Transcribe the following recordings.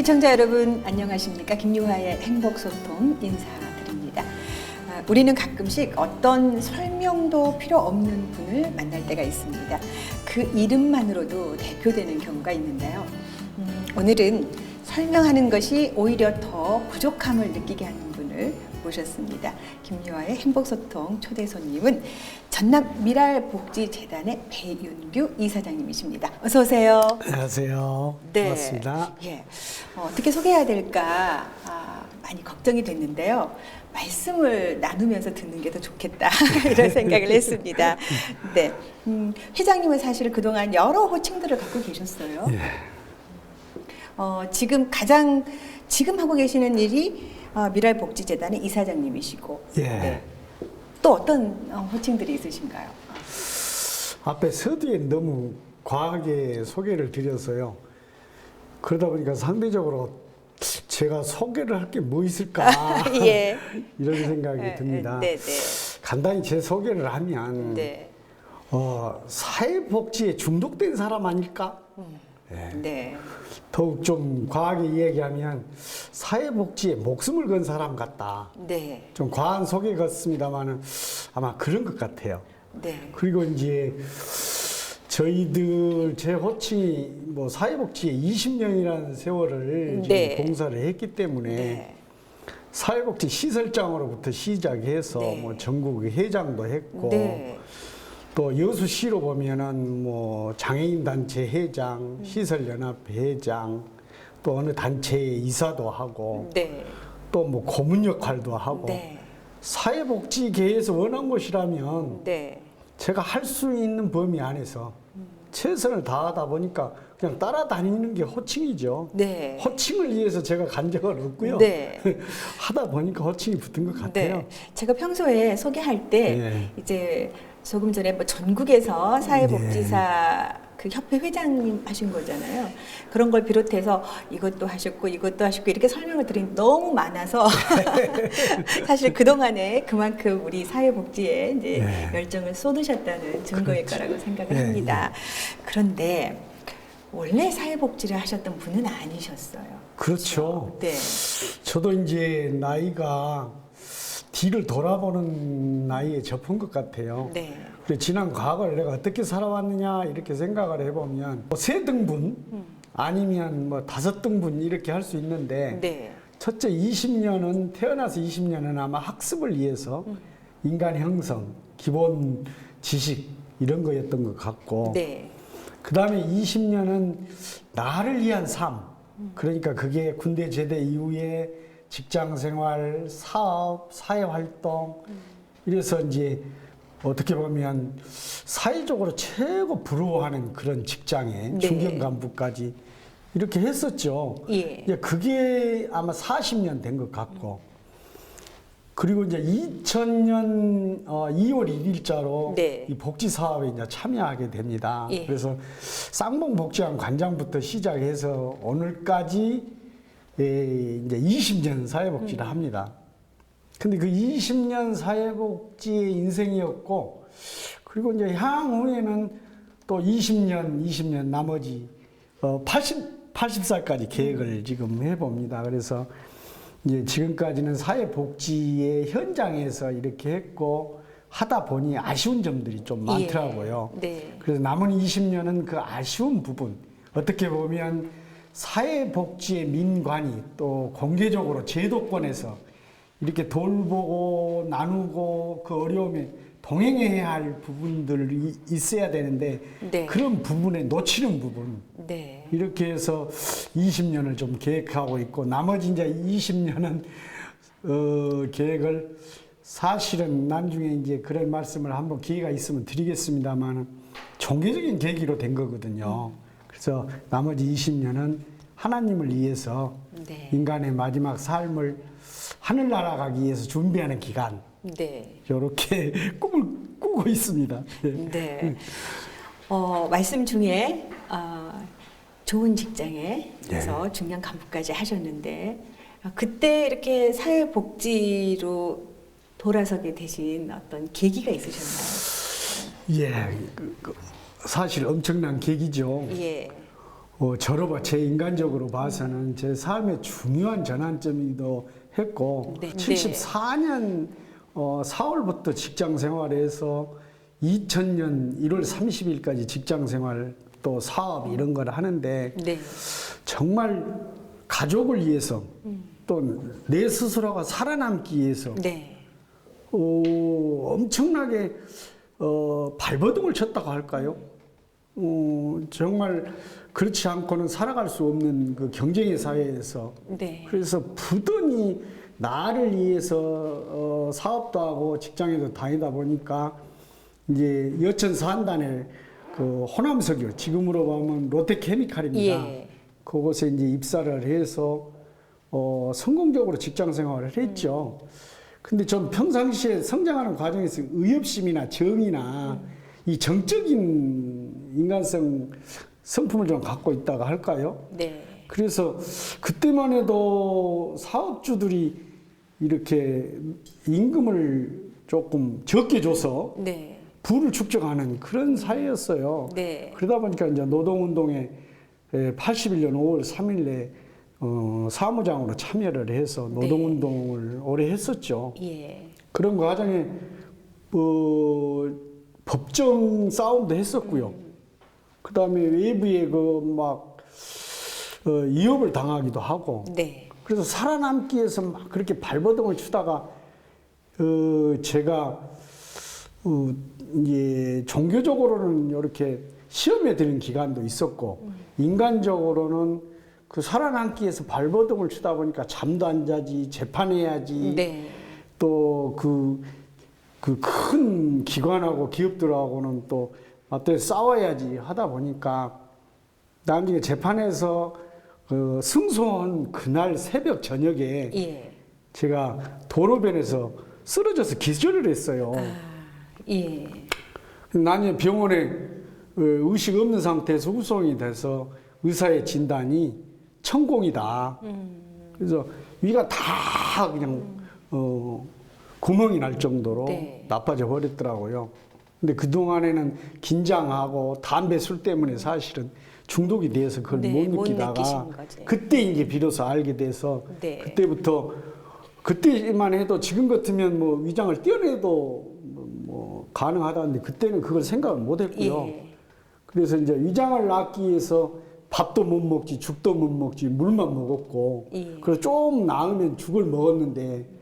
시청자 여러분 안녕하십니까? 김유하의 행복소통 인사드립니다. 우리는 가끔씩 어떤 설명도 필요 없는 분을 만날 때가 있습니다. 그 이름만으로도 대표되는 경우가 있는데요. 오늘은 설명하는 것이 오히려 더 부족함을 느끼게 하는 분을 모셨습니다. 김유하의 행복소통 초대 손님은 전남미랄복지재단의 배윤규 이사장님이십니다. 어서 오세요. 안녕하세요. 네. 반갑습니다. 예. 어떻게 소개해야 될까 많이 걱정이 됐는데요. 말씀을 나누면서 듣는 게 더 좋겠다 이런 생각을 했습니다. 네, 회장님은 사실 그동안 여러 호칭들을 갖고 계셨어요. 예. 지금 하고 계시는 일이 미랄복지재단의 이사장님이시고, 예. 네. 또 어떤 호칭들이 있으신가요? 앞에 서두에 너무 과하게 소개를 드렸어요. 그러다 보니까 상대적으로 제가 소개를 할 게 뭐 있을까 예. 이런 생각이 듭니다. 네, 네. 간단히 제 소개를 하면 네. 사회복지에 중독된 사람 아닐까? 예. 네. 더욱 좀 과하게 이야기하면 사회복지에 목숨을 건 사람 같다. 네. 좀 과한 소개 같습니다만은 아마 그런 것 같아요. 네. 그리고 이제 저희들 제 호칭이 뭐 사회복지에 20년이라는 세월을 네. 지금 봉사를 했기 때문에 네. 사회복지 시설장으로부터 시작해서 네. 뭐 전국 회장도 했고 네. 또 여수시로 보면은 뭐 장애인 단체 회장, 시설연합 회장, 또 어느 단체의 이사도 하고 네. 또 뭐 고문 역할도 하고 네. 사회복지계에서 원한 것이라면 네. 제가 할 수 있는 범위 안에서 최선을 다하다 보니까 그냥 따라다니는 게 호칭이죠. 네. 호칭을 위해서 제가 간 적은 없고요. 네. 하다 보니까 호칭이 붙은 것 같아요. 네. 제가 평소에 소개할 때 네. 이제 조금 전에 뭐 전국에서 사회복지사 그 협회 회장님 하신 거잖아요. 그런 걸 비롯해서 이것도 하셨고 이것도 하셨고 이렇게 설명을 드린 너무 많아서 사실 그동안에 그만큼 우리 사회복지에 이제 네. 열정을 쏟으셨다는 증거일 그렇죠. 거라고 생각을 네, 합니다. 그런데 원래 사회복지를 하셨던 분은 아니셨어요. 그렇죠. 네. 저도 이제 나이가 뒤를 돌아보는 나이에 접은 것 같아요. 네. 그래 지난 과거를 내가 어떻게 살아왔느냐 이렇게 생각을 해보면 뭐 세 등분 아니면 뭐 다섯 등분 이렇게 할 수 있는데 네. 첫째 20년은 태어나서 20년은 아마 학습을 위해서 인간 형성, 기본 지식 이런 거였던 것 같고 네. 그 다음에 20년은 나를 위한 삶 그러니까 그게 군대 제대 이후에 직장 생활, 사업, 사회활동 이래서 이제 어떻게 보면 사회적으로 최고 부러워하는 그런 직장에 네. 중견 간부까지 이렇게 했었죠. 예. 이제 그게 아마 40년 된 것 같고 그리고 이제 2000년 2월 1일자로 네. 이 복지 사업에 이제 참여하게 됩니다. 예. 그래서 쌍봉 복지관 관장부터 시작해서 오늘까지 이제 20년 사회복지를 합니다. 근데 그 20년 사회복지의 인생이었고, 그리고 이제 향후에는 또 20년 나머지 80살까지 계획을 지금 해봅니다. 그래서 이제 지금까지는 사회복지의 현장에서 이렇게 했고, 하다 보니 아쉬운 점들이 좀 많더라고요. 예. 네. 그래서 남은 20년은 그 아쉬운 부분, 어떻게 보면 사회복지의 민관이 또 공개적으로 제도권에서 이렇게 돌보고 나누고 그 어려움에 동행해야 할 부분들이 있어야 되는데 네. 그런 부분에 놓치는 부분 네. 이렇게 해서 20년을 좀 계획하고 있고 나머지 이제 20년은 계획을 사실은 나중에 이제 그런 말씀을 한번 기회가 있으면 드리겠습니다만 종교적인 계기로 된 거거든요. 그래서 나머지 20년은 하나님을 위해서 네. 인간의 마지막 삶을 하늘나라 가기 위해서 준비하는 기간 네. 이렇게 꿈을 꾸고 있습니다. 네. 말씀 중에 좋은 직장에서 중요한 간부까지 하셨는데 그때 이렇게 사회복지로 돌아서게 되신 어떤 계기가 있으셨나요? 예, 사실 엄청난 계기죠. 예. 제 인간적으로 봐서는 제 삶의 중요한 전환점이기도 했고, 네. 74년 4월부터 직장 생활해서 2000년 1월 30일까지 직장 생활 또 사업 이런 걸 하는데 네. 정말 가족을 위해서 또 내 스스로가 살아남기 위해서 네. 엄청나게 발버둥을 쳤다고 할까요? 정말 그렇지 않고는 살아갈 수 없는 그 경쟁의 사회에서 네. 그래서 부단히 나를 위해서 사업도 하고 직장에도 다니다 보니까 이제 여천 산단에 그 호남석유 지금으로 보면 롯데케미칼입니다. 예. 그곳에 이제 입사를 해서 성공적으로 직장 생활을 했죠. 근데 전 평상시에 성장하는 과정에서 의협심이나 정이나 이 정적인 인간성 성품을 좀 갖고 있다가 할까요? 네. 그래서 그때만 해도 사업주들이 이렇게 임금을 조금 적게 줘서 네. 부를 축적하는 그런 사회였어요. 네. 그러다 보니까 이제 노동운동에 81년 5월 3일에 사무장으로 참여를 해서 노동운동을 오래 했었죠. 예. 그런 과정에 법정 싸움도 했었고요. 그다음에 외부에 위협을 당하기도 하고. 네. 그래서 살아남기 위해서 막 그렇게 발버둥을 치다가 제가 이제 종교적으로는 이렇게 시험에 드는 기간도 있었고 인간적으로는 그 살아남기 위해서 발버둥을 치다 보니까 잠도 안 자지 재판해야지 네. 또 그 큰 기관하고 기업들하고는 또 어때 싸워야지 하다 보니까 나중에 재판에서 그 승소한 그날 새벽 저녁에 예. 제가 도로변에서 쓰러져서 기절을 했어요. 예. 나중에 병원에 의식 없는 상태에서 후송이 돼서 의사의 진단이 천공이다. 그래서 위가 다 그냥 구멍이 날 정도로 네. 나빠져 버렸더라고요. 근데 그동안에는 긴장하고 담배 술 때문에 사실은 중독이 돼서 그걸 네, 못 못 느끼다가 느끼신 거지. 그때 이제 비로소 알게 돼서 네. 그때부터 그때만 해도 지금 같으면 뭐 위장을 떼어내도 뭐 가능하다는데 그때는 그걸 생각을 못 했고요. 예. 그래서 이제 위장을 낳기 위해서 밥도 못 먹지 죽도 못 먹지 물만 먹었고 예. 그래서 좀 나으면 죽을 먹었는데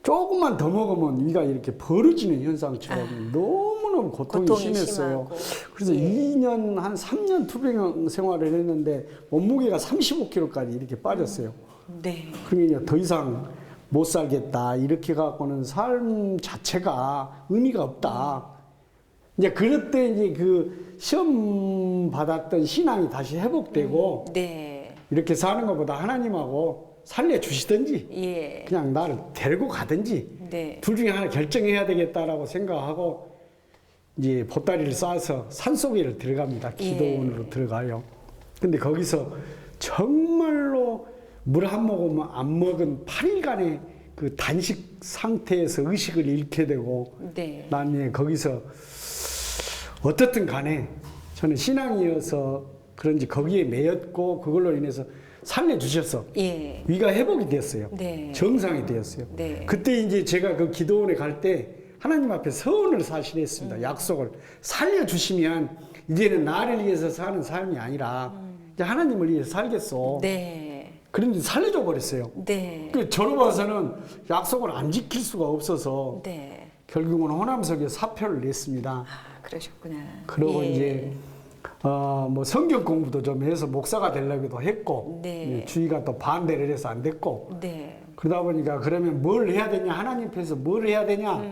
조금만 더 먹으면 위가 이렇게 벌어지는 현상처럼 너무너무 고통이 심했어요. 심하고. 그래서 예. 2년 한 3년 투병 생활을 했는데 몸무게가 35kg까지 이렇게 빠졌어요. 네. 그러면 이제 더 이상 못 살겠다 이렇게 갖고는 삶 자체가 의미가 없다. 이제 그럴 때 이제 그 시험 받았던 신앙이 다시 회복되고 네. 이렇게 사는 것보다 하나님하고 살려주시든지 예. 그냥 나를 데리고 가든지 네. 둘 중에 하나 결정해야 되겠다라고 생각하고 이제 보따리를 싸서 산속에 들어갑니다. 기도원으로 들어가요. 근데 거기서 정말로 물 한 모금 안 먹은 8일간의 그 단식 상태에서 의식을 잃게 되고 네. 나중에 거기서 어떻든 간에 저는 신앙이어서 그런지 거기에 매였고 그걸로 인해서 살려주셔서 예. 위가 회복이 됐어요. 네. 정상이 되었어요. 네. 그때 이제 제가 그 기도원에 갈 때 하나님 앞에 서원을 사실했습니다. 약속을 살려주시면 이제는 나를 위해서 사는 삶이 아니라 이제 하나님을 위해서 살겠어. 네. 그런데 살려줘 버렸어요. 네. 그 저로 봐서는 약속을 안 지킬 수가 없어서 네. 결국은 호남석에 사표를 냈습니다. 아, 그러셨구나. 그러고 예. 이제 뭐 성경 공부도 좀 해서 목사가 되려고도 했고 네. 주위가 또 반대를 해서 안 됐고 네. 그러다 보니까 그러면 뭘 해야 되냐 하나님 앞에서 뭘 해야 되냐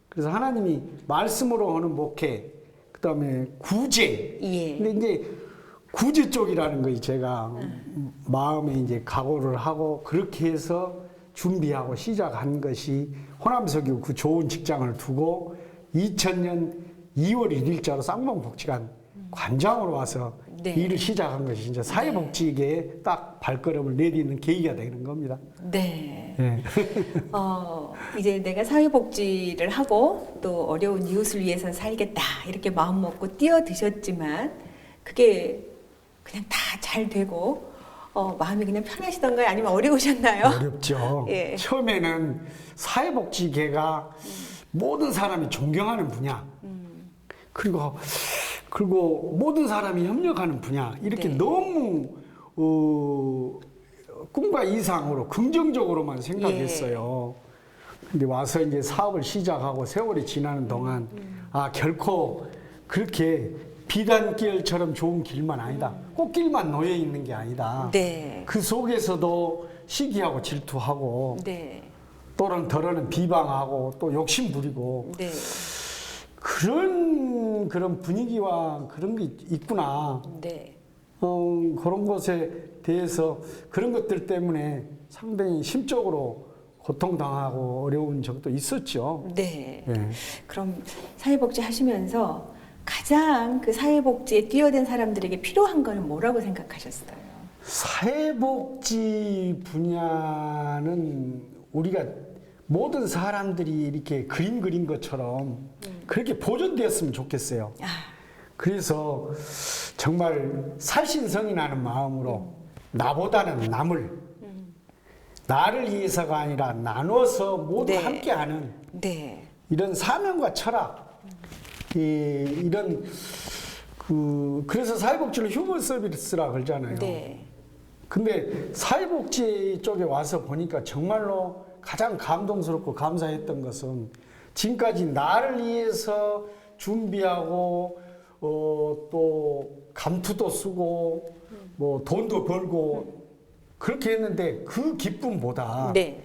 그래서 하나님이 말씀으로 하는 목회 그다음에 구제 예. 근데 이제 구제 쪽이라는 거 제가 마음에 이제 각오를 하고 그렇게 해서 준비하고 시작한 것이 호남석유 그 좋은 직장을 두고 2000년 2월 1일자로 쌍방복지관 관장으로 와서 네. 일을 시작한 것이 이제 사회복지계에 딱 발걸음을 내딛는 계기가 되는 겁니다. 네. 네. 이제 내가 사회복지를 하고 또 어려운 이웃을 위해서 살겠다 이렇게 마음 먹고 뛰어드셨지만 그게 그냥 다 잘 되고 마음이 그냥 편하시던가요? 아니면 어려우셨나요? 어렵죠. 예. 처음에는 사회복지계가 모든 사람이 존경하는 분야, 그리고 모든 사람이 협력하는 분야, 이렇게 네. 너무 꿈과 이상으로 긍정적으로만 생각했어요. 근데 와서 이제 사업을 시작하고 세월이 지나는 동안 결코 그렇게 비단길처럼 좋은 길만 아니다. 꽃길만 놓여 있는 게 아니다. 네. 그 속에서도 시기하고 질투하고 네. 또는 덜어는 비방하고 또 욕심 부리고 네. 그런 분위기와 그런 게 있구나. 네. 그런 것에 대해서 그런 것들 때문에 상당히 심적으로 고통당하고 어려운 적도 있었죠. 네. 예. 그럼 사회복지 하시면서 가장 그 사회복지에 뛰어든 사람들에게 필요한 건 뭐라고 생각하셨어요? 사회복지 분야는 우리가 모든 사람들이 이렇게 그림 그린 것처럼 그렇게 보존되었으면 좋겠어요. 그래서 정말 살신성이 나는 마음으로 나보다는 남을 나를 위해서가 아니라 나눠서 모두 네. 함께하는 네. 이런 사명과 철학, 이런 그래서 사회복지를 휴먼 서비스라 그러잖아요. 네. 근데 사회복지 쪽에 와서 보니까 정말로 가장 감동스럽고 감사했던 것은 지금까지 나를 위해서 준비하고 또 감투도 쓰고 뭐 돈도 벌고 그렇게 했는데 그 기쁨보다 네.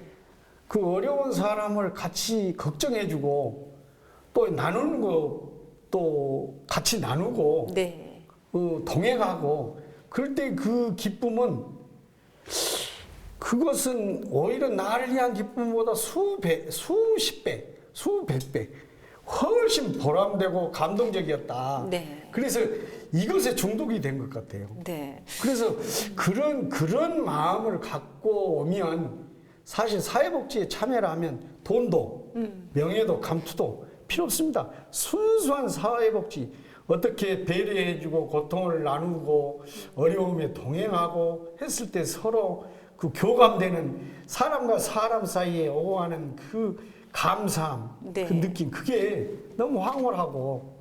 그 어려운 사람을 같이 걱정해주고 또 나누는 거 또 같이 나누고 네. 동행하고 그럴 때 그 기쁨은 그것은 오히려 나를 위한 기쁨보다 수배, 수십 배, 수백 배 훨씬 보람되고 감동적이었다. 네. 그래서 이것에 중독이 된 것 같아요. 네. 그래서 그런 마음을 갖고 오면 사실 사회복지에 참여를 하면 돈도 명예도 감투도 필요 없습니다. 순수한 사회복지 어떻게 배려해주고 고통을 나누고 어려움에 동행하고 했을 때 서로 그 교감되는 사람과 사람 사이에 오고 가는 그 감사함, 네. 그 느낌 그게 너무 황홀하고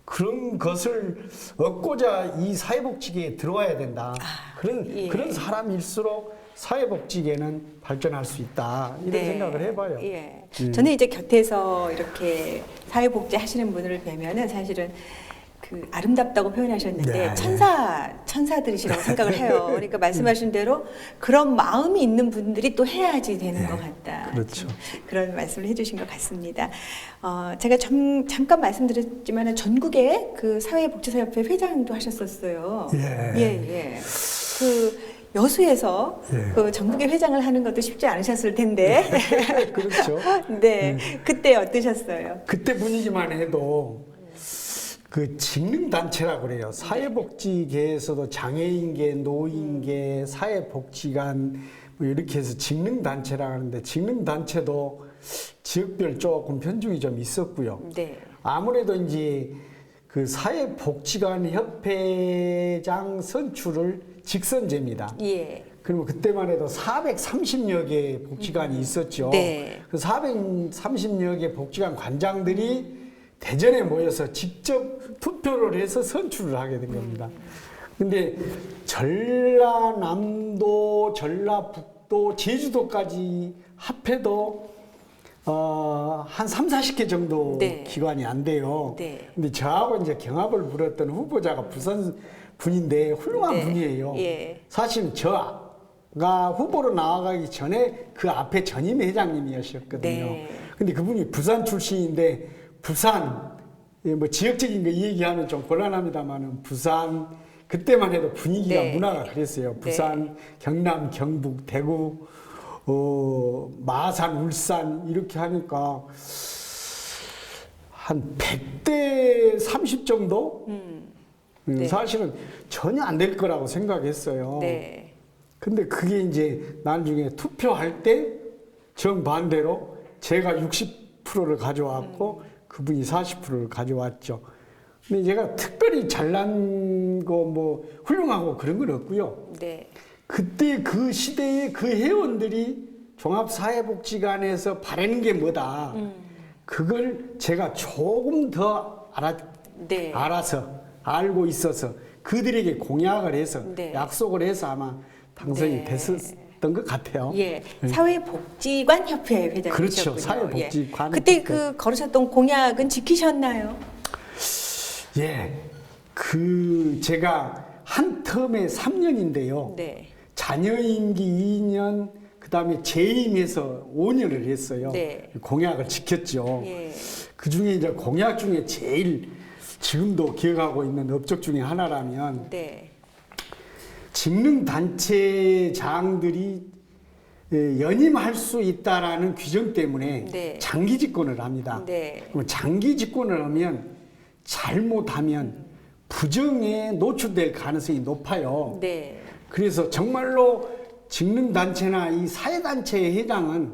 그런 것을 얻고자 이 사회복지계에 들어와야 된다. 예. 그런 사람일수록 사회복지계는 발전할 수 있다. 이런 네. 생각을 해봐요. 예. 저는 이제 곁에서 이렇게 사회복지 하시는 분을 뵈면은 사실은 그 아름답다고 표현하셨는데 네. 천사들이시라고 생각을 해요. 그러니까 말씀하신 대로 그런 마음이 있는 분들이 또 해야지 되는 것 같다. 그렇죠. 그런 말씀을 해주신 것 같습니다. 제가 잠깐 말씀드렸지만 전국에 그 사회복지사협회 회장도 하셨었어요. 예. 예. 그 여수에서 예. 그 전국의 회장을 하는 것도 쉽지 않으셨을 텐데. 그렇죠. 네. 그때 어떠셨어요? 그때 분위기만 해도 그 직능단체라고 그래요. 사회복지계에서도 장애인계, 노인계, 사회복지관 뭐 이렇게 해서 직능단체라고 하는데 직능단체도 지역별 조금 편중이 좀 있었고요. 네. 아무래도 이제 그 사회복지관 협회장 선출을 직선제입니다. 예. 그리고 그때만 해도 430여 개의 복지관이 있었죠. 네. 그 430여 개 복지관 관장들이 대전에 모여서 직접 투표를 해서 선출을 하게 된 겁니다. 근데 전라남도, 전라북도, 제주도까지 합해도 한 3, 40개 정도 네. 기관이 안 돼요. 네. 근데 저하고 이제 경합을 벌였던 후보자가 부산 분인데 훌륭한 네. 분이에요. 예. 사실은 저가 후보로 나아가기 전에 그 앞에 전임 회장님이셨거든요. 네. 근데 그분이 부산 출신인데 부산 뭐 지역적인 거 얘기하면 좀 곤란합니다만은 부산 그때만 해도 분위기가 네. 문화가 그랬어요. 부산, 경남, 경북, 대구, 마산, 울산 이렇게 하니까 한 100대 30 정도? 네. 사실은 전혀 안 될 거라고 생각했어요. 네. 근데 그게 이제 나중에 투표할 때 정반대로 제가 60%를 가져왔고 그분이 40%를 가져왔죠. 근데 제가 특별히 잘난 거 뭐 훌륭하고 그런 건 없고요. 네. 그때 그 시대에 그 회원들이 종합사회복지관에서 바라는 게 뭐다. 그걸 제가 조금 더 네. 알아서 알고 있어서 그들에게 공약을 해서 네. 약속을 해서 아마 당선이 네. 됐었던 것 같아요. 예, 사회복지관 협회 회장이셨군요. 그렇죠. 사회복지관 그때 협회. 그 걸으셨던 공약은 지키셨나요? 예, 그 제가 한 텀에 3년인데요. 네. 자녀 임기 2년, 그다음에 재임해서 5년을 했어요. 네. 공약을 지켰죠. 예. 그 중에 이제 공약 중에 제일 지금도 기억하고 있는 업적 중에 하나라면 네. 직능단체장들이 연임할 수 있다라는 규정 때문에 네. 장기 집권을 합니다. 네. 그럼 장기 집권을 하면 잘못하면 부정에 노출될 가능성이 높아요. 네. 그래서 정말로 직능단체나 이 사회단체의 회장은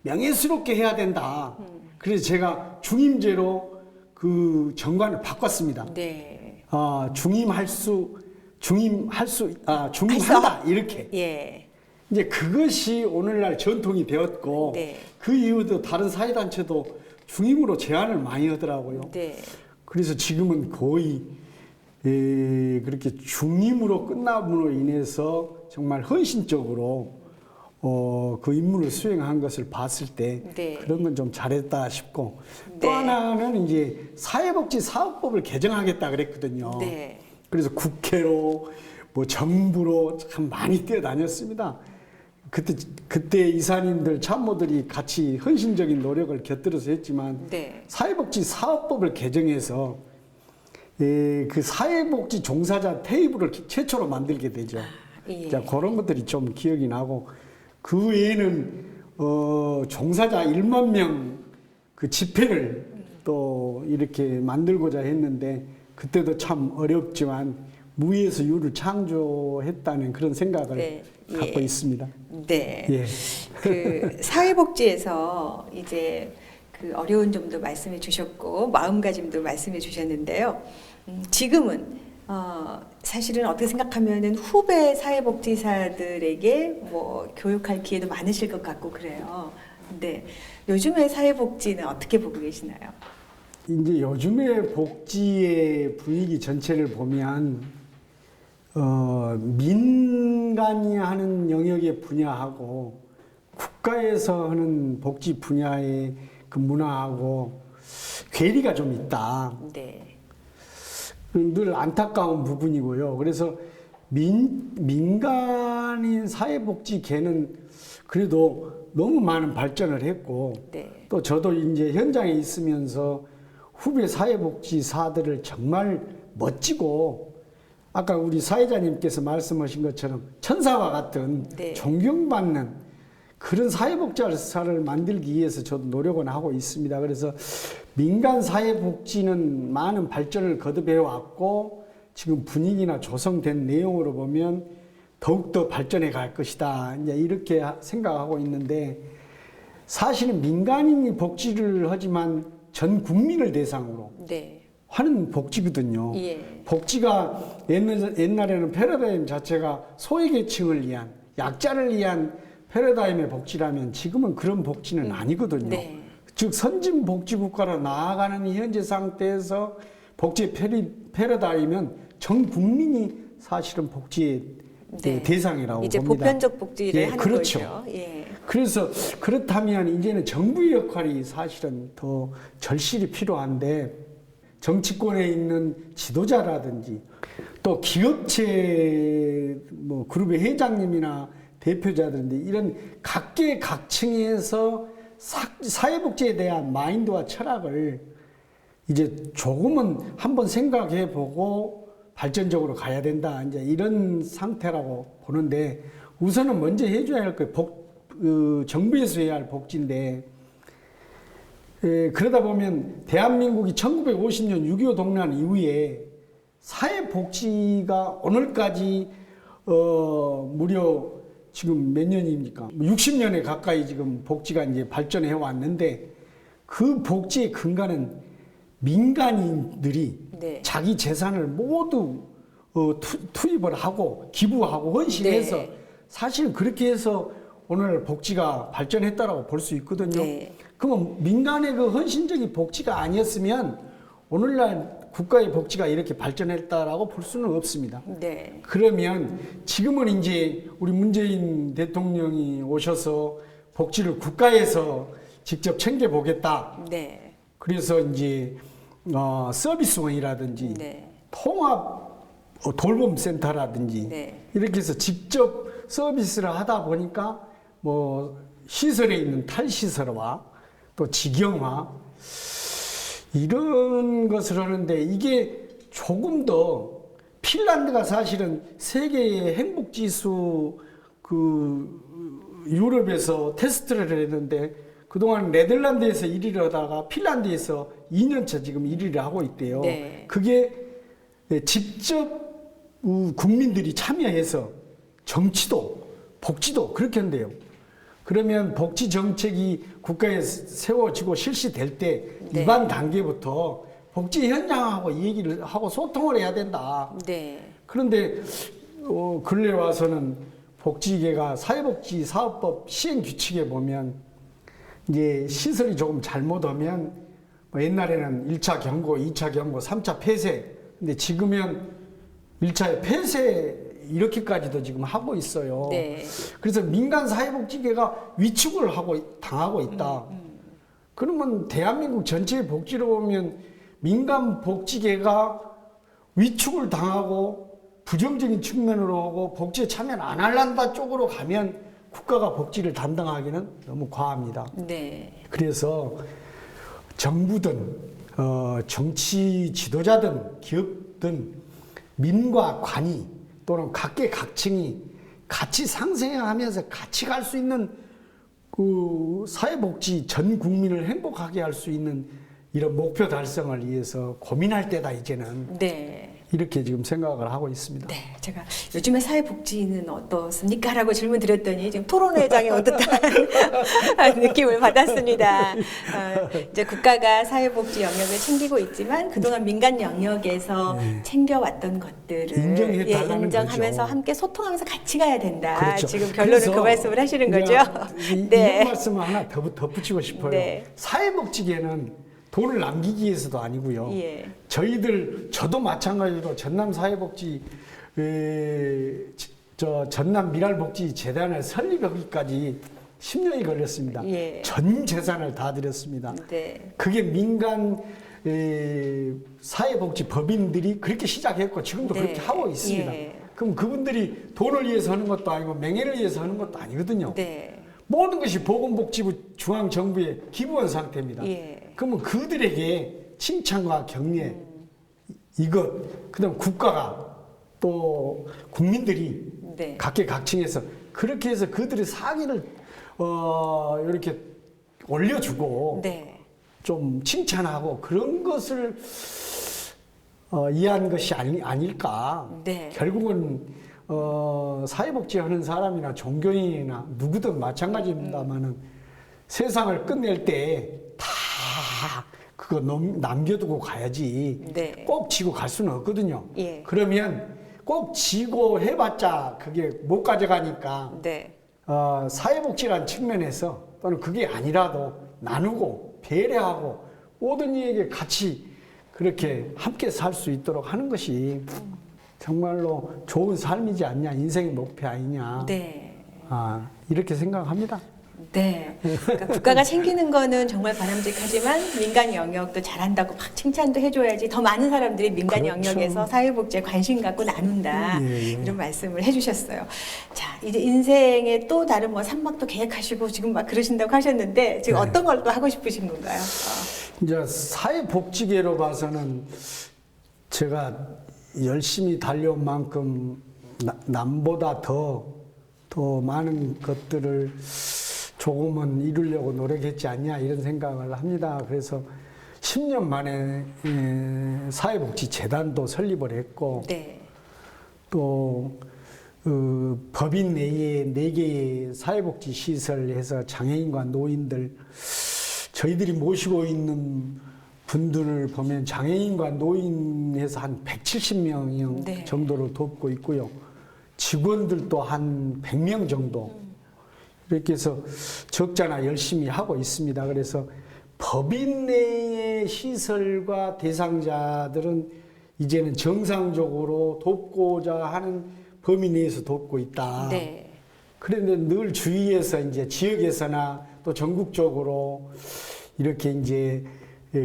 명예스럽게 해야 된다. 그래서 제가 중임제로 그 정관을 바꿨습니다. 네. 중임한다 이렇게. 예. 이제 그것이 오늘날 전통이 되었고 네. 그 이후도 다른 사회단체도 중임으로 제안을 많이 하더라고요. 네. 그래서 지금은 거의 그렇게 중임으로 끝남으로 인해서 정말 헌신적으로 그 임무를 수행한 것을 봤을 때 네. 그런 건 좀 잘했다 싶고 또 네. 하나는 이제 사회복지사업법을 개정하겠다 그랬거든요. 네. 그래서 국회로 뭐 정부로 참 많이 뛰어다녔습니다. 그때 이사님들 참모들이 같이 헌신적인 노력을 곁들여서 했지만 네. 사회복지 사업법을 개정해서 그 사회복지 종사자 테이블을 최초로 만들게 되죠. 예. 자, 그런 것들이 좀 기억이 나고 그 외에는 종사자 1만 명 그 집회를 또 이렇게 만들고자 했는데 그때도 참 어렵지만 무에서 유를 창조했다는 그런 생각을 네. 갖고 예. 있습니다. 네. 예. 그 사회복지에서 이제 그 어려운 점도 말씀해 주셨고 마음가짐도 말씀해 주셨는데요. 지금은 사실은 어떻게 생각하면은 후배 사회복지사들에게 뭐 교육할 기회도 많으실 것 같고 그래요. 근데 요즘의 사회복지는 어떻게 보고 계시나요? 이제 요즘의 복지의 분위기 전체를 보면 민간이 하는 영역의 분야하고 국가에서 하는 복지 분야의 그 문화하고 괴리가 좀 있다. 네. 늘 안타까운 부분이고요. 그래서 민간인 사회복지계는 그래도 너무 많은 발전을 했고 네. 또 저도 이제 현장에 있으면서 후배 사회복지사들을 정말 멋지고 아까 우리 사회자님께서 말씀하신 것처럼 천사와 같은 네. 존경받는 그런 사회복지사를 만들기 위해서 저도 노력은 하고 있습니다. 그래서 민간 사회복지는 많은 발전을 거듭해 왔고 지금 분위기나 조성된 내용으로 보면 더욱더 발전해 갈 것이다. 이제 이렇게 생각하고 있는데 사실은 민간인이 복지를 하지만 전 국민을 대상으로 네. 하는 복지거든요. 예. 복지가 옛날에는 패러다임 자체가 소외계층을 위한 약자를 위한 패러다임의 복지라면 지금은 그런 복지는 아니거든요. 네. 즉 선진복지국가로 나아가는 현재 상태에서 복지 패러다임은 전 국민이 사실은 복지의 네. 대상이라고 이제 봅니다. 보편적 복지를 예, 하는 그렇죠. 거죠. 예. 그래서 그렇다면 이제는 정부의 역할이 사실은 더 절실히 필요한데 정치권에 있는 지도자라든지 또 기업체 뭐 그룹의 회장님이나 대표자들인데 이런 각계각층에서 사회복지에 대한 마인드와 철학을 이제 조금은 한번 생각해 보고 발전적으로 가야 된다. 이제 이런 상태라고 보는데 우선은 먼저 해줘야 할 거 정부에서 해야 할 복지인데 그러다 보면 대한민국이 1950년 6.25 동란 이후에 사회복지가 오늘까지 무려 지금 몇 년입니까? 60년에 가까이 지금 복지가 이제 발전해 왔는데 그 복지의 근간은 민간인들이 네. 자기 재산을 모두 투입을 하고 기부하고 헌신해서 네. 사실 그렇게 해서 오늘 복지가 발전했다라고 볼 수 있거든요. 네. 그러면 민간의 그 헌신적인 복지가 아니었으면 오늘날 국가의 복지가 이렇게 발전했다라고 볼 수는 없습니다. 네. 그러면 지금은 이제 우리 문재인 대통령이 오셔서 복지를 국가에서 직접 챙겨보겠다. 네. 그래서 이제 서비스원이라든지 네. 통합 돌봄센터라든지 네. 이렇게 해서 직접 서비스를 하다 보니까 뭐 시설에 있는 탈시설화 또 직영화 이런 것을 하는데 이게 조금 더 핀란드가 사실은 세계의 행복지수 그 유럽에서 테스트를 했는데 그동안 네덜란드에서 1위를 하다가 핀란드에서 2년차 지금 1위를 하고 있대요. 네. 그게 직접 국민들이 참여해서 정치도 복지도 그렇게 한대요. 그러면 복지 정책이 국가에 세워지고 실시될 때 네. 이반 단계부터 복지 현장하고 얘기를 하고 소통을 해야 된다. 네. 그런데 근래 와서는 복지계가 사회복지 사업법 시행 규칙에 보면 이제 시설이 조금 잘못하면 뭐 옛날에는 1차 경고, 2차 경고, 3차 폐쇄. 근데 지금은 1차에 폐쇄 이렇게까지도 지금 하고 있어요. 네. 그래서 민간 사회복지계가 위축을 당하고 있다. 그러면 대한민국 전체의 복지로 보면 민간 복지계가 위축을 당하고 부정적인 측면으로 하고 복지에 참여를 안 할란다 쪽으로 가면 국가가 복지를 담당하기는 너무 과합니다. 네. 그래서 정부든 정치 지도자든 기업든 민과 관이 또는 각계각층이 같이 상생하면서 같이 갈 수 있는 그 사회복지 전 국민을 행복하게 할 수 있는 이런 목표 달성을 위해서 고민할 때다 이제는. 네. 이렇게 지금 생각을 하고 있습니다. 네, 제가 요즘에 사회복지는 어떻습니까? 라고 질문 드렸더니 지금 토론회장에 어떻다는 느낌을 받았습니다. 이제 국가가 사회복지 영역을 챙기고 있지만 그동안 민간 영역에서 네. 챙겨왔던 것들을 인정해달라는 인정하면서 거죠. 함께 소통하면서 같이 가야 된다. 그렇죠. 지금 결론은 그 그래서 말씀을 하시는 이제 거죠? 이런 말씀을 하나 덧붙이고 싶어요. 네. 사회복지계는 돈을 남기기 위해서도 아니고요. 예. 저도 마찬가지로 전남 사회복지 전남 미랄복지 재단을 설립하기까지 10년이 걸렸습니다. 예. 전 재산을 다 드렸습니다. 네. 그게 민간 사회복지 법인들이 그렇게 시작했고 지금도 네. 그렇게 하고 있습니다. 예. 그럼 그분들이 돈을 위해서 하는 것도 아니고 명예를 위해서 하는 것도 아니거든요. 네. 모든 것이 보건복지부 중앙정부에 기부한 상태입니다. 예. 그러면 그들에게 칭찬과 격려, 이것, 그 다음 국가가 또 국민들이 네. 각계각층에서 그렇게 해서 그들의 상의를 이렇게 올려주고 네. 좀 칭찬하고 그런 것을 이해한 것이 아닐까. 네. 결국은 사회복지 하는 사람이나 종교인이나 누구든 마찬가지입니다만은 세상을 끝낼 때 다 그거 남겨두고 가야지. 네. 꼭 지고 갈 수는 없거든요. 예. 그러면 꼭 지고 해봤자 그게 못 가져가니까 네. 사회복지라는 측면에서 또는 그게 아니라도 나누고 배려하고 모든 이에게 같이 그렇게 함께 살 수 있도록 하는 것이 정말로 좋은 삶이지 않냐, 인생의 목표 아니냐. 네. 이렇게 생각합니다. 네. 그러니까 국가가 챙기는 거는 정말 바람직하지만 민간 영역도 잘한다고 막 칭찬도 해줘야지 더 많은 사람들이 민간 그렇죠. 영역에서 사회복지에 관심 갖고 나눈다. 예. 이런 말씀을 해주셨어요. 자, 이제 인생의 또 다른 뭐 산막도 계획하시고 지금 막 그러신다고 하셨는데 지금 네. 어떤 걸 또 하고 싶으신 건가요? 이제 사회복지계로 봐서는 제가 열심히 달려온 만큼 남보다 더 많은 것들을 조금은 이루려고 노력했지 않냐 이런 생각을 합니다. 그래서 10년 만에 사회복지재단도 설립을 했고 네. 또 법인 내에 4개의 사회복지시설을 해서 장애인과 노인들 저희들이 모시고 있는 분들을 보면 장애인과 노인에서 한 170명 네. 정도를 돕고 있고요. 직원들도 한 100명 정도. 이렇게 해서 적잖아 열심히 하고 있습니다. 그래서 법인 내의 시설과 대상자들은 이제는 정상적으로 돕고자 하는 범위 내에서 돕고 있다. 네. 그런데 늘 주위에서 이제 지역에서나 또 전국적으로 이렇게 이제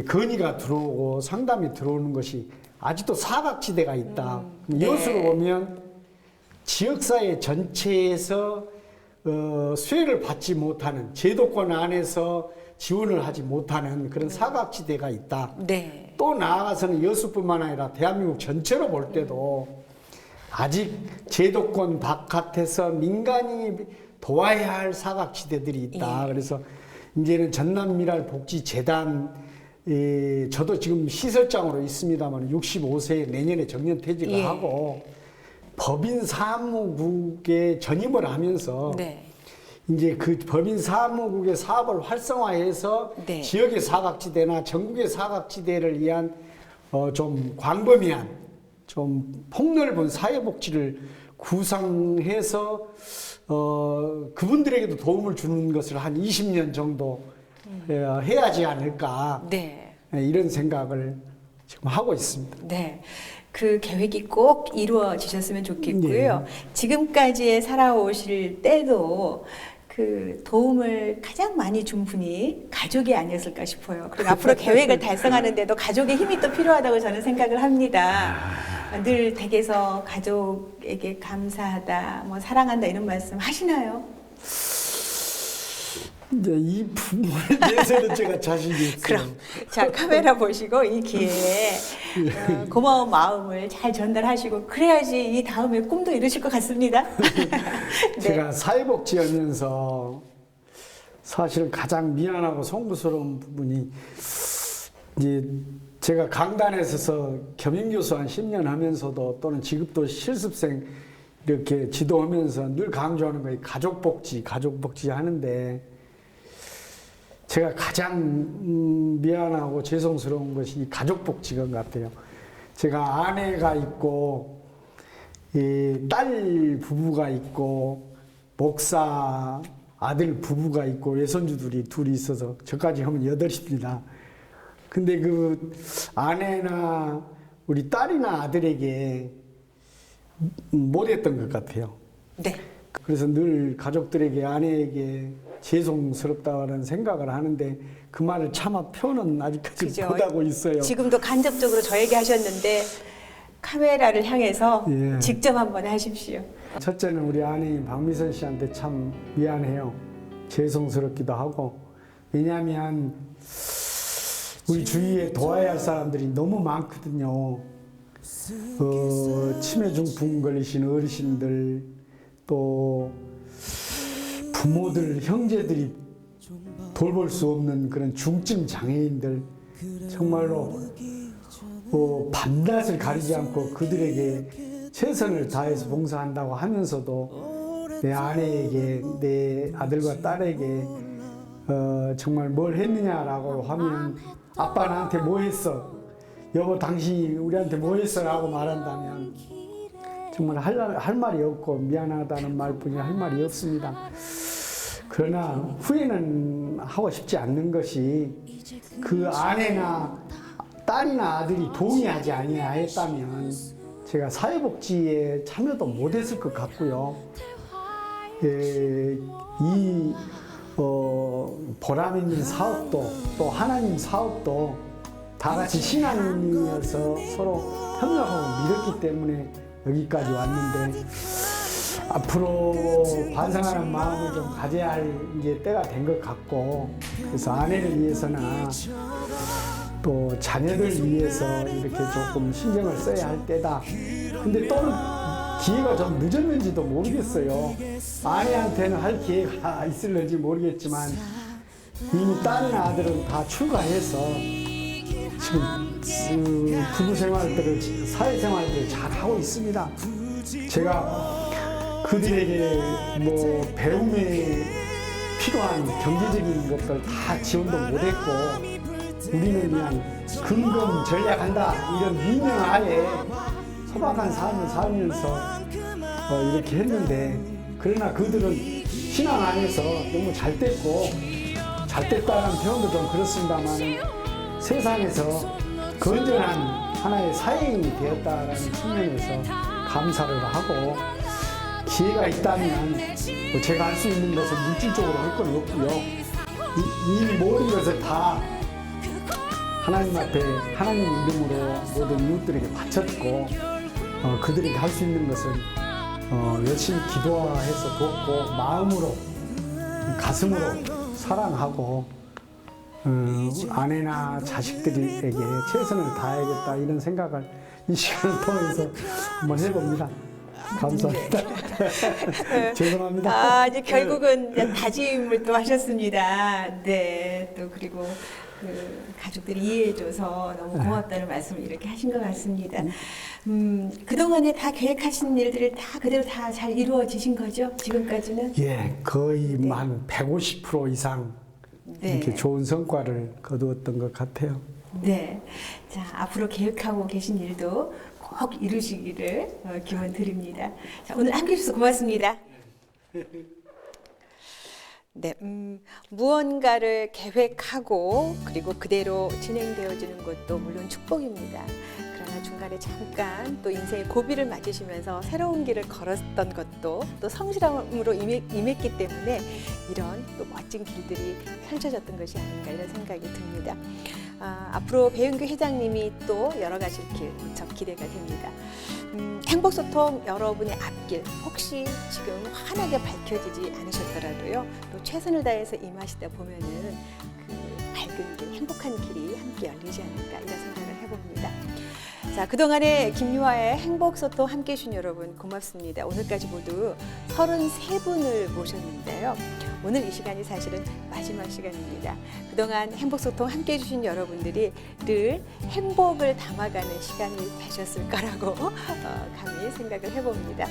건의가 들어오고 상담이 들어오는 것이 아직도 사각지대가 있다. 네. 여수로 보면 지역사회 전체에서 수혜를 받지 못하는 제도권 안에서 지원을 하지 못하는 그런 사각지대가 있다. 네. 또 나아가서는 여수뿐만 아니라 대한민국 전체로 볼 때도 아직 제도권 바깥에서 민간이 도와야 할 사각지대들이 있다. 예. 그래서 이제는 전남미랄복지재단, 저도 지금 시설장으로 있습니다만 65세에 내년에 정년퇴직을 예. 하고 법인 사무국에 전임을 하면서 네. 이제 그 법인 사무국의 사업을 활성화해서 네. 지역의 사각지대나 전국의 사각지대를 위한 좀 광범위한 좀 폭넓은 사회복지를 구상해서 그분들에게도 도움을 주는 것을 한 20년 정도 해야지 않을까 네. 이런 생각을 지금 하고 있습니다. 네. 그 계획이 꼭 이루어지셨으면 좋겠고요. 네. 지금까지의 살아오실 때도 그 도움을 가장 많이 준 분이 가족이 아니었을까 싶어요. 그리고 앞으로 계획을 달성하는데도 가족의 힘이 또 필요하다고 저는 생각을 합니다. 늘 댁에서 가족에게 감사하다, 뭐 사랑한다 이런 말씀 하시나요? 이제 이 부분에 대해서는 제가 자신이 없어요. 그럼 자 카메라 보시고 이 기회에 고마운 마음을 잘 전달하시고 그래야지 이 다음에 꿈도 이루실 것 같습니다. 네. 제가 사회복지 하면서 사실 가장 미안하고 송구스러운 부분이 이제 제가 강단에 서서 겸임교수 한 10년 하면서도 또는 지급도 실습생 이렇게 지도하면서 늘 강조하는 거예요. 가족복지 하는데 제가 가장 미안하고 죄송스러운 것이 이 가족복지인 것 같아요. 제가 아내가 있고 딸 부부가 있고 목사 아들 부부가 있고 외손주들이 둘이 있어서 저까지 하면 8입니다. 근데 그 아내나 우리 딸이나 아들에게 못했던 것 같아요. 네. 그래서 늘 가족들에게 아내에게 죄송스럽다는 생각을 하는데 그 말을 차마 표는 아직까지 그죠. 못하고 있어요. 지금도 간접적으로 저에게 하셨는데 카메라를 향해서 예. 직접 한번 하십시오. 첫째는 우리 아내인 박미선 씨한테 참 미안해요. 죄송스럽기도 하고. 왜냐하면 우리 주위에 도와야 할 사람들이 너무 많거든요. 치매 중풍 걸리신 어르신들, 또 부모들, 형제들이 돌볼 수 없는 그런 중증 장애인들, 정말로 밤낮을 가리지 않고 그들에게 최선을 다해서 봉사한다고 하면서도 내 아내에게, 내 아들과 딸에게 정말 뭘 했느냐라고 하면 아빠 나한테 뭐 했어? 여보 당신이 우리한테 뭐 했어? 라고 말한다면 정말 할 말이 없고 미안하다는 말뿐이 할 말이 없습니다. 그러나 후회는 하고 싶지 않는 것이 그 아내나 딸이나 아들이 동의하지 아니하였다면 제가 사회복지에 참여도 못했을 것 같고요. 이 보람 있는 사업도 또 하나님 사업도 다 같이 신앙인이어서 서로 협력하고 믿었기 때문에 여기까지 왔는데 앞으로 반성하는 마음을 좀 가져야 할 이제 때가 된 것 같고 그래서 아내를 위해서나 또 자녀들 위해서 이렇게 조금 신경을 써야 할 때다. 근데 또 기회가 좀 늦었는지도 모르겠어요. 아내한테는 할 기회가 있을는지 모르겠지만 이미 딸이나 아들은 다 출가해서 지금 부부 생활들을 사회생활들을 잘 하고 있습니다. 제가 그들에게 뭐 배움에 필요한 경제적인 것들 다 지원도 못했고 우리는 그냥 근검 전략한다 이런 민영하에 소박한 삶을 살면서 이렇게 했는데, 그러나 그들은 신앙 안에서 너무 잘 됐고, 잘 됐다는 표현도 좀 그렇습니다만 세상에서 건전한 하나의 사회인이 되었다는 측면에서 감사를 하고, 기회가 있다면 제가 할 수 있는 것은 물질적으로 할 건 없고요. 이 모든 것을 다 하나님 앞에 하나님 이름으로 모든 이웃들에게 바쳤고, 그들에게 할 수 있는 것은 열심히 기도해서 돕고, 마음으로 가슴으로 사랑하고, 아내나 자식들에게 최선을 다해야겠다 이런 생각을 이 시간을 통해서 한번 해봅니다. 감사합니다. 죄송합니다. 이제 결국은 이제 다짐을 또 하셨습니다. 네, 또 그리고 그 가족들이 이해해줘서 너무 고맙다는 말씀을 이렇게 하신 것 같습니다. 그동안에 다 계획하신 일들을 다 그대로 다 잘 이루어지신 거죠? 지금까지는? 예, 거의 한 150% 이상 네. 이렇게 좋은 성과를 거두었던 것 같아요. 네. 자, 앞으로 계획하고 계신 일도 꼭 이루시기를 기원 드립니다. 자, 오늘 함께 해주셔서 고맙습니다. 네, 무언가를 계획하고 그리고 그대로 진행되어지는 것도 물론 축복입니다. 그러나 중간에 잠깐 또 인생의 고비를 맞으시면서 새로운 길을 걸었던 것도 또 성실함으로 임했기 때문에 이런 또 멋진 길들이 펼쳐졌던 것이 아닌가 이런 생각이 듭니다. 앞으로 배은규 회장님이 또 열어가실 길 무척 기대가 됩니다. 행복소통 여러분의 앞길 혹시 지금 환하게 밝혀지지 않으셨더라도요, 또 최선을 다해서 임하시다 보면은 그 밝은 길, 행복한 길이 함께 열리지 않을까 이런 생각을 해봅니다. 자, 그동안에 김유아의 행복소통 함께 해주신 여러분 고맙습니다. 오늘까지 모두 33분을 모셨는데요. 오늘 이 시간이 사실은 마지막 시간입니다. 그동안 행복소통 함께 해주신 여러분들이 늘 행복을 담아가는 시간이 되셨을 거라고 감히 생각을 해봅니다.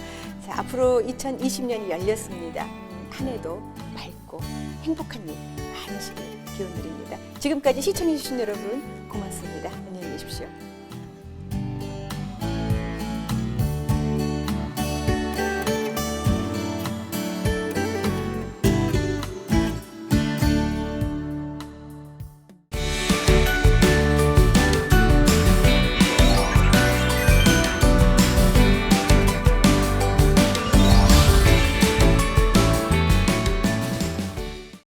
자, 앞으로 2020년이 열렸습니다. 한 해도 밝고 행복한 일 많으시길 기원드립니다. 지금까지 시청해주신 여러분 고맙습니다. 안녕히 계십시오.